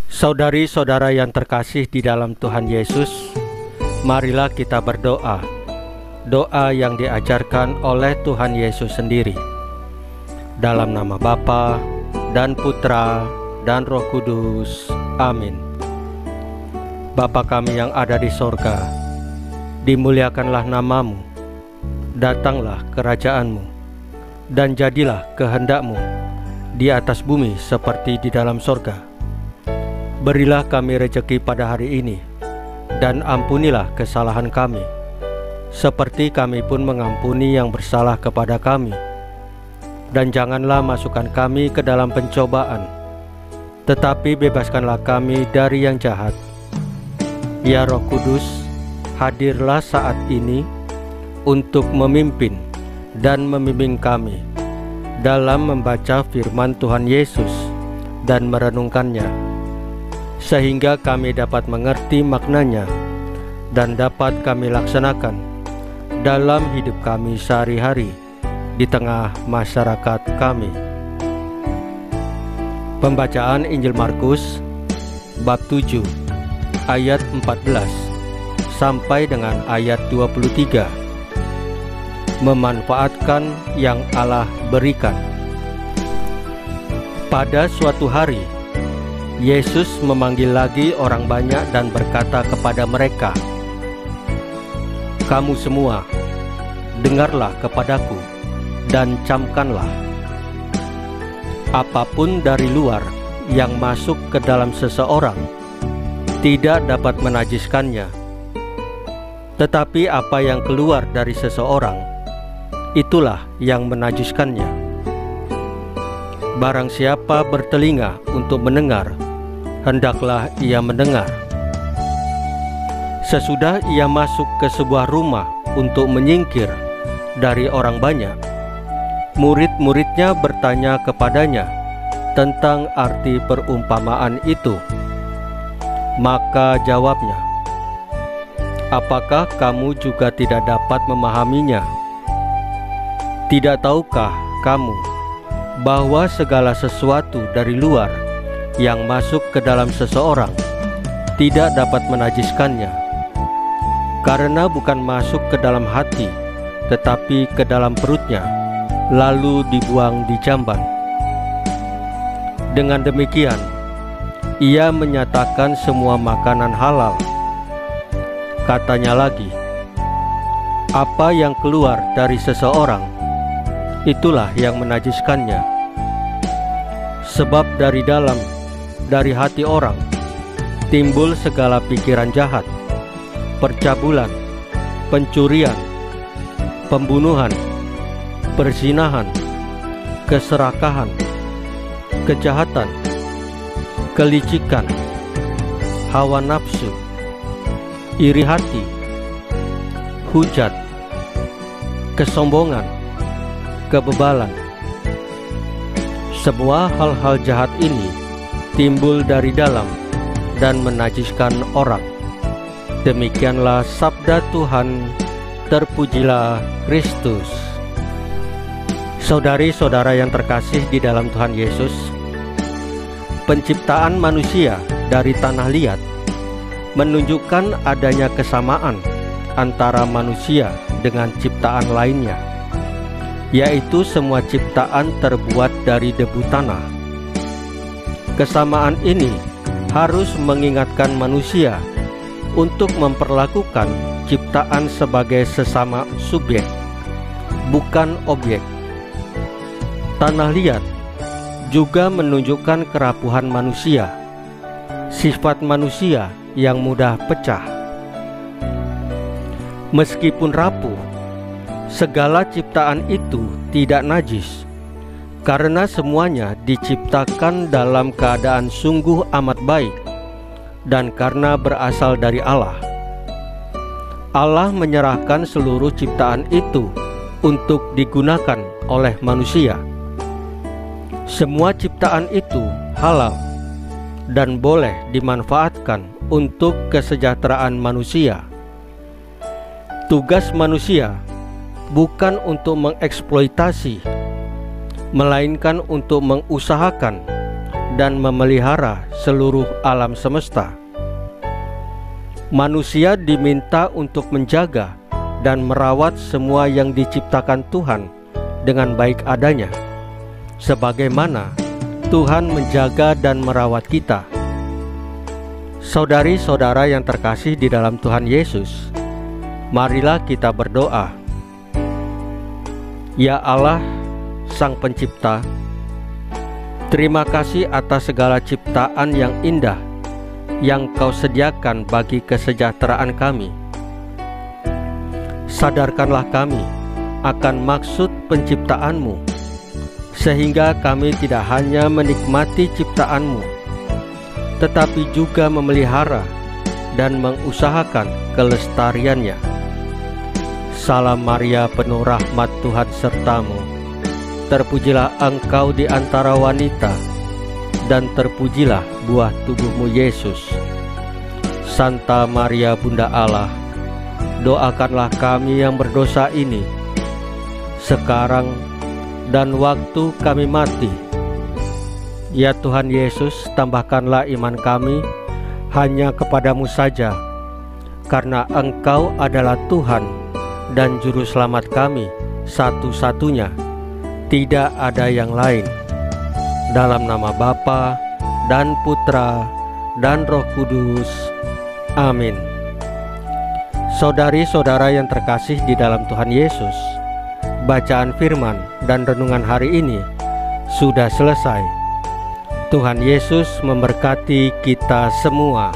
Saudari-saudara yang terkasih di dalam Tuhan Yesus, marilah kita berdoa, doa yang diajarkan oleh Tuhan Yesus sendiri. Dalam nama Bapa dan Putra dan Roh Kudus. Amin. Bapa kami yang ada di sorga, dimuliakanlah namamu, datanglah kerajaan-Mu, dan jadilah kehendak-Mu di atas bumi seperti di dalam sorga. Berilah kami rejeki pada hari ini, dan ampunilah kesalahan kami, seperti kami pun mengampuni yang bersalah kepada kami. Dan janganlah masukkan kami ke dalam pencobaan, tetapi bebaskanlah kami dari yang jahat. Ya Roh Kudus, hadirlah saat ini untuk memimpin dan membimbing kami dalam membaca firman Tuhan Yesus dan merenungkannya, sehingga kami dapat mengerti maknanya dan dapat kami laksanakan dalam hidup kami sehari-hari di tengah masyarakat kami. Pembacaan Injil Markus bab 7 ayat 14 sampai dengan ayat 23. Memanfaatkan yang Allah berikan. Pada suatu hari, Yesus memanggil lagi orang banyak dan berkata kepada mereka, "Kamu semua, dengarlah kepadaku dan camkanlah. Apapun dari luar yang masuk ke dalam seseorang tidak dapat menajiskannya, tetapi apa yang keluar dari seseorang, itulah yang menajiskannya. Barang siapa bertelinga untuk mendengar, hendaklah ia mendengar." Sesudah ia masuk ke sebuah rumah untuk menyingkir dari orang banyak, murid-muridnya bertanya kepadanya tentang arti perumpamaan itu. Maka jawabnya, "Apakah kamu juga tidak dapat memahaminya? Tidak tahukah kamu bahwa segala sesuatu dari luar yang masuk ke dalam seseorang tidak dapat menajiskannya, karena bukan masuk ke dalam hati, tetapi ke dalam perutnya, lalu dibuang di jamban. Dengan demikian, ia menyatakan semua makanan halal." Katanya lagi, "Apa yang keluar dari seseorang, itulah yang menajiskannya. Sebab dari dalam, dari hati orang, timbul segala pikiran jahat, percabulan, pencurian, pembunuhan, perzinahan, keserakahan, kejahatan, kelicikan, hawa nafsu, iri hati, hujat, kesombongan, kebebalan. Semua hal-hal jahat ini timbul dari dalam dan menajiskan orang." Demikianlah sabda Tuhan. Terpujilah Kristus. Saudari-saudara yang terkasih di dalam Tuhan Yesus, penciptaan manusia dari tanah liat menunjukkan adanya kesamaan antara manusia dengan ciptaan lainnya, yaitu semua ciptaan terbuat dari debu tanah. Kesamaan ini harus mengingatkan manusia untuk memperlakukan ciptaan sebagai sesama subjek, bukan objek. Tanah liat juga menunjukkan kerapuhan manusia, sifat manusia yang mudah pecah. Meskipun rapuh, segala ciptaan itu tidak najis, karena semuanya diciptakan dalam keadaan sungguh amat baik, dan karena berasal dari Allah. Allah menyerahkan seluruh ciptaan itu untuk digunakan oleh manusia. Semua ciptaan itu halal dan boleh dimanfaatkan untuk kesejahteraan manusia. Tugas manusia bukan untuk mengeksploitasi, melainkan untuk mengusahakan dan memelihara seluruh alam semesta. Manusia diminta untuk menjaga dan merawat semua yang diciptakan Tuhan dengan baik adanya, sebagaimana Tuhan menjaga dan merawat kita. Saudari-saudara yang terkasih di dalam Tuhan Yesus, marilah kita berdoa. Ya Allah, Sang Pencipta, terima kasih atas segala ciptaan yang indah yang Kau sediakan bagi kesejahteraan kami. Sadarkanlah kami akan maksud penciptaan-Mu, sehingga kami tidak hanya menikmati ciptaan-Mu, tetapi juga memelihara dan mengusahakan kelestariannya. Salam Maria, penuh rahmat, Tuhan sertamu. Terpujilah Engkau di antara wanita, dan terpujilah buah tubuhmu Yesus. Santa Maria Bunda Allah, doakanlah kami yang berdosa ini, sekarang dan waktu kami mati. Ya Tuhan Yesus, tambahkanlah iman kami hanya kepadamu saja, karena Engkau adalah Tuhan dan Juru Selamat kami satu-satunya, tidak ada yang lain. Dalam nama Bapa dan Putra dan Roh Kudus. Amin. Saudari-saudara yang terkasih di dalam Tuhan Yesus, bacaan firman dan renungan hari ini sudah selesai. Tuhan Yesus memberkati kita semua.